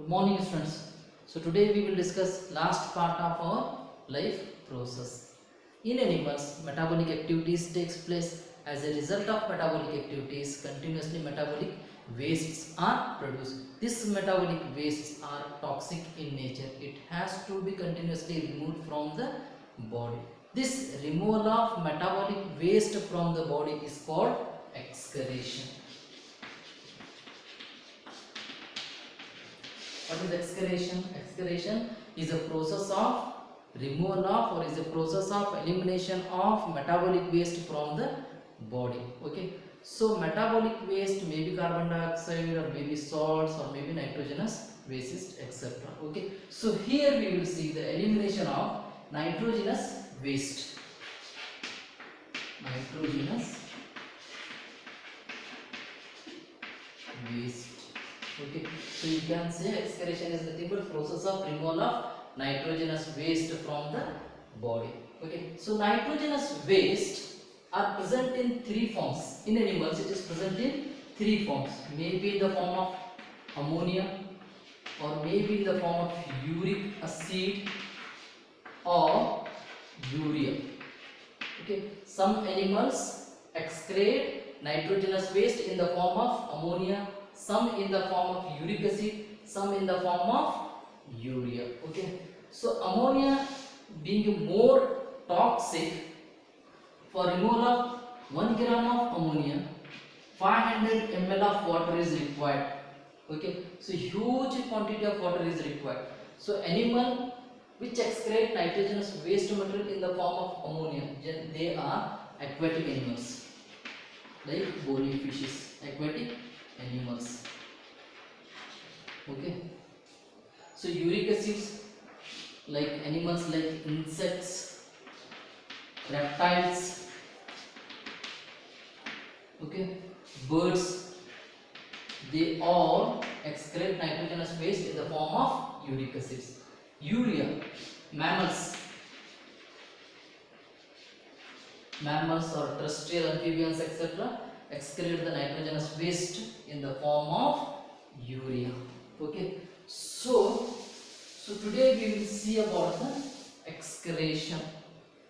Good morning students. So today we will discuss last part of our life process. In animals, metabolic activities takes place. As a result of metabolic activities, continuously metabolic wastes are produced. These metabolic wastes are toxic in nature. It has to be continuously removed from the body. This removal of metabolic waste from the body is called excretion. What is excretion? Excretion is a process of removal of or is a process of elimination of metabolic waste from the body. Okay. So metabolic waste may be carbon dioxide or maybe salts or maybe nitrogenous bases, etc. Okay. So here we will see the elimination of nitrogenous waste. Nitrogenous waste. Okay, so you can say excretion is nothing but process of removal of nitrogenous waste from the body. Okay, so nitrogenous waste are present in three forms. In animals, it is present in three forms. Maybe in the form of ammonia, or maybe in the form of uric acid, or urea. Okay, some animals excrete nitrogenous waste in the form of ammonia, some in the form of uric acid, some in the form of urea. Okay, so ammonia being more toxic, for removal of 1 gram of ammonia 500 ml of water is required. Okay, so huge quantity of water is required. So animal which excrete nitrogenous waste material in the form of ammonia, they are aquatic animals like bony fishes, aquatic animals. Okay, so uric acids like animals like insects, reptiles, okay, birds, they all excrete nitrogenous waste in the form of uric acids. Urea, mammals or terrestrial amphibians, etc., excrete the nitrogenous waste in the form of urea. Okay, so today we will see about the excretion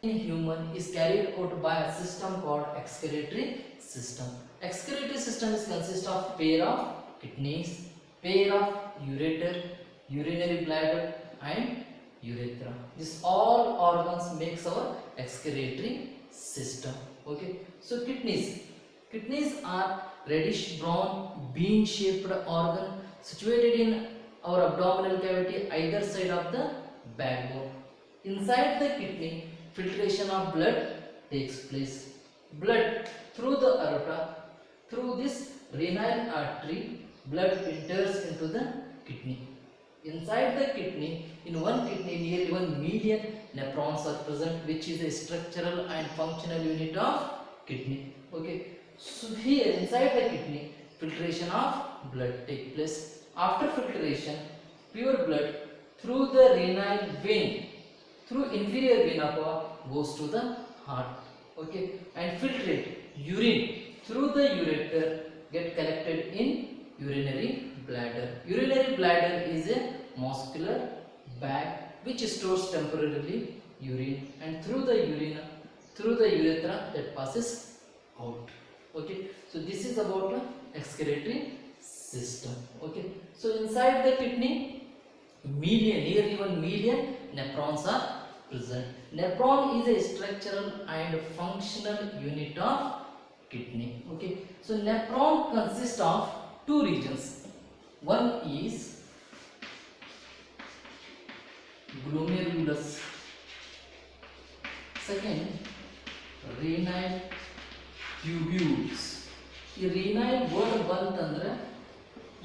in human is carried out by a system called excretory system. Excretory system is consist of pair of kidneys, pair of ureter, urinary bladder, and urethra. This all organs makes our excretory system. Okay, so kidneys are reddish brown bean shaped organ situated in our abdominal cavity either side of the backbone. Inside the kidney, filtration of blood takes place. Blood through the aorta, through this renal artery, blood enters into the kidney. Inside the kidney, in one kidney, nearly 1 million nephrons are present, which is a structural and functional unit of kidney. Okay, so here inside the kidney, filtration of blood takes place. After filtration, pure blood through the renal vein, through inferior vena cava, goes to the heart. Okay, and filtrate urine through the ureter get collected in urinary bladder. Urinary bladder is a muscular bag which stores temporarily urine, and through the urethra that passes out. Okay, so this is about the excretory system. Okay, so inside the kidney, nearly 1 million nephrons are present. Nephron is a structural and functional unit of kidney. Okay, so nephron consists of two regions. One is glomerulus, second renal tubules. The renal word bantandre,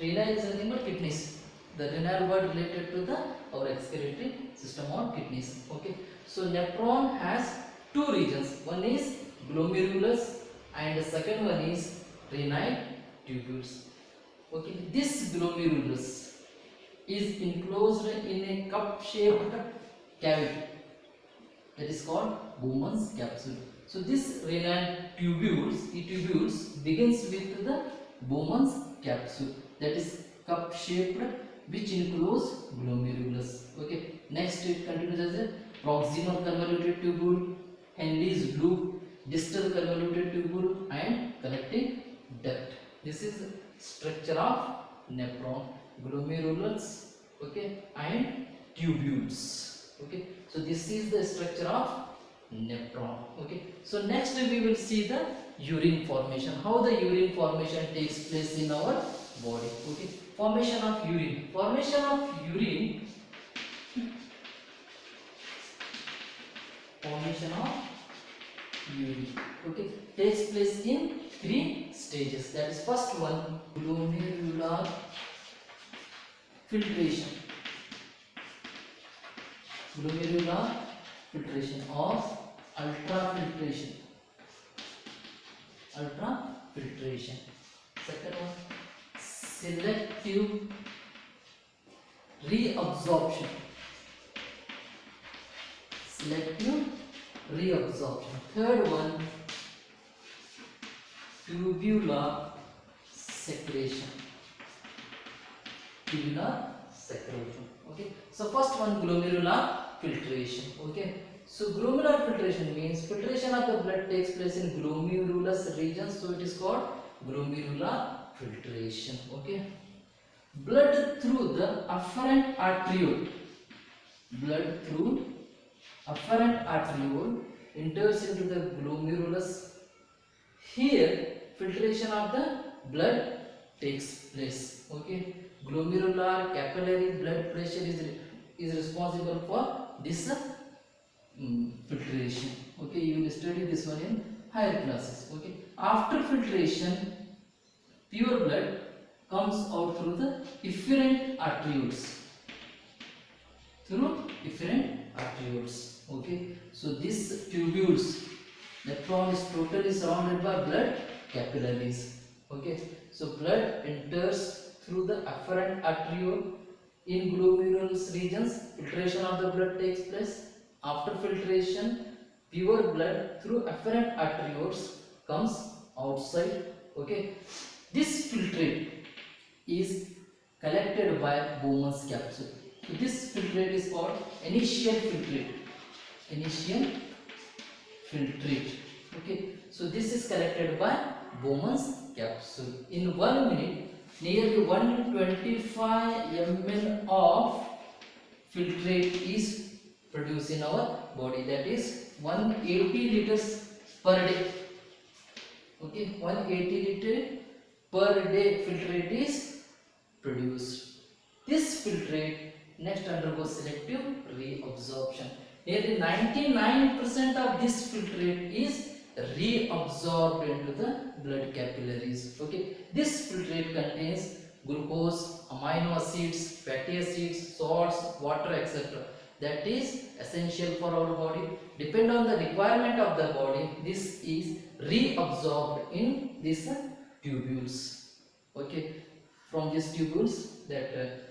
renal is nothing but kidneys. The renal word related to the our excretory system or kidneys. Okay, so nephron has two regions. One is glomerulus and the second one is renal tubules. Okay, this glomerulus is enclosed in a cup-shaped cavity that is called Bowman's capsule. So this renal tubules begins with the Bowman's capsule, that is cup-shaped which includes glomerulus. Okay, next it continues as a proximal convoluted tubule, Henle's loop, distal convoluted tubule, and collecting duct. This is structure of nephron, glomerulus, okay, and tubules. Okay, so this is the structure of nephron. Okay, so next we will see the urine formation, how the urine formation takes place in our body. Okay, formation of urine, okay, takes place in 3 stages. That is, first one, glomerular filtration, or ultrafiltration. Second one, selective reabsorption. Third one, tubular secretion. Okay, so first one, glomerular filtration. Okay, so glomerular filtration means filtration of the blood takes place in glomerulus region, so it is called glomerular filtration. Okay, blood through the afferent arteriole, enters into the glomerulus. Here filtration of the blood takes place. Okay, glomerular capillary blood pressure is responsible for this filtration. Okay, you will study this one in higher classes. Okay, after filtration, pure blood comes out through the efferent arterioles. Okay, so these tubules, nephron is totally surrounded by blood capillaries. Okay, so blood enters through the afferent arteriole in glomerulus regions. Filtration of the blood takes place. After filtration, pure blood through afferent arterioles comes outside. Okay, this filtrate is collected by Bowman's capsule. So this filtrate is called initial filtrate. Okay, so this is collected by Bowman's capsule. In 1 minute, nearly 125 ml of filtrate is produced in our body. That is 180 liters per day. Okay, 180 liter per day filtrate is produced. This filtrate next undergoes selective reabsorption. Nearly 99% of this filtrate is reabsorbed into the blood capillaries. Okay, this filtrate contains glucose, amino acids, fatty acids, salts, water, etc. That is essential for our body. Depend on the requirement of the body, this is reabsorbed in these tubules. Okay, from these tubules, that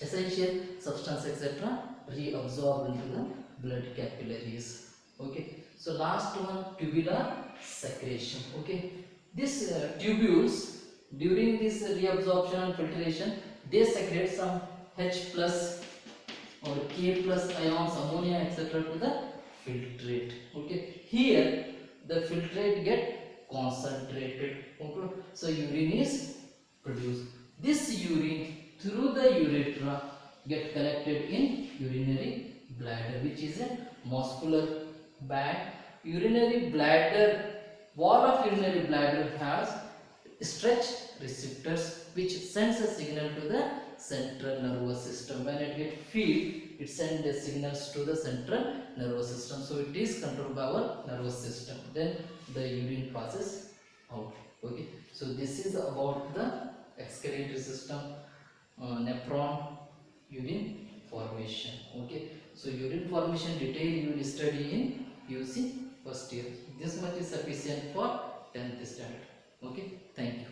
essential substance, etc., reabsorbed into the blood capillaries. Okay, so last one, tubular secretion. Okay, these tubules, during this reabsorption and filtration, they secrete some H plus or K plus ions, ammonia, etc., to the filtrate. Okay, here the filtrate get concentrated. Okay, so urine is produced. This urine through the urethra get collected in urinary bladder, which is a muscular bag. Urinary bladder, wall of urinary bladder has stretch receptors which sends a signal to the central nervous system. When it gets filled, it sends the signals to the central nervous system. So it is controlled by our nervous system. Then the urine passes out. Okay, so this is about the excretory system, nephron, urine formation. Okay, so urine formation detail you will study in UC first year. This much is sufficient for 10th standard. Okay, thank you.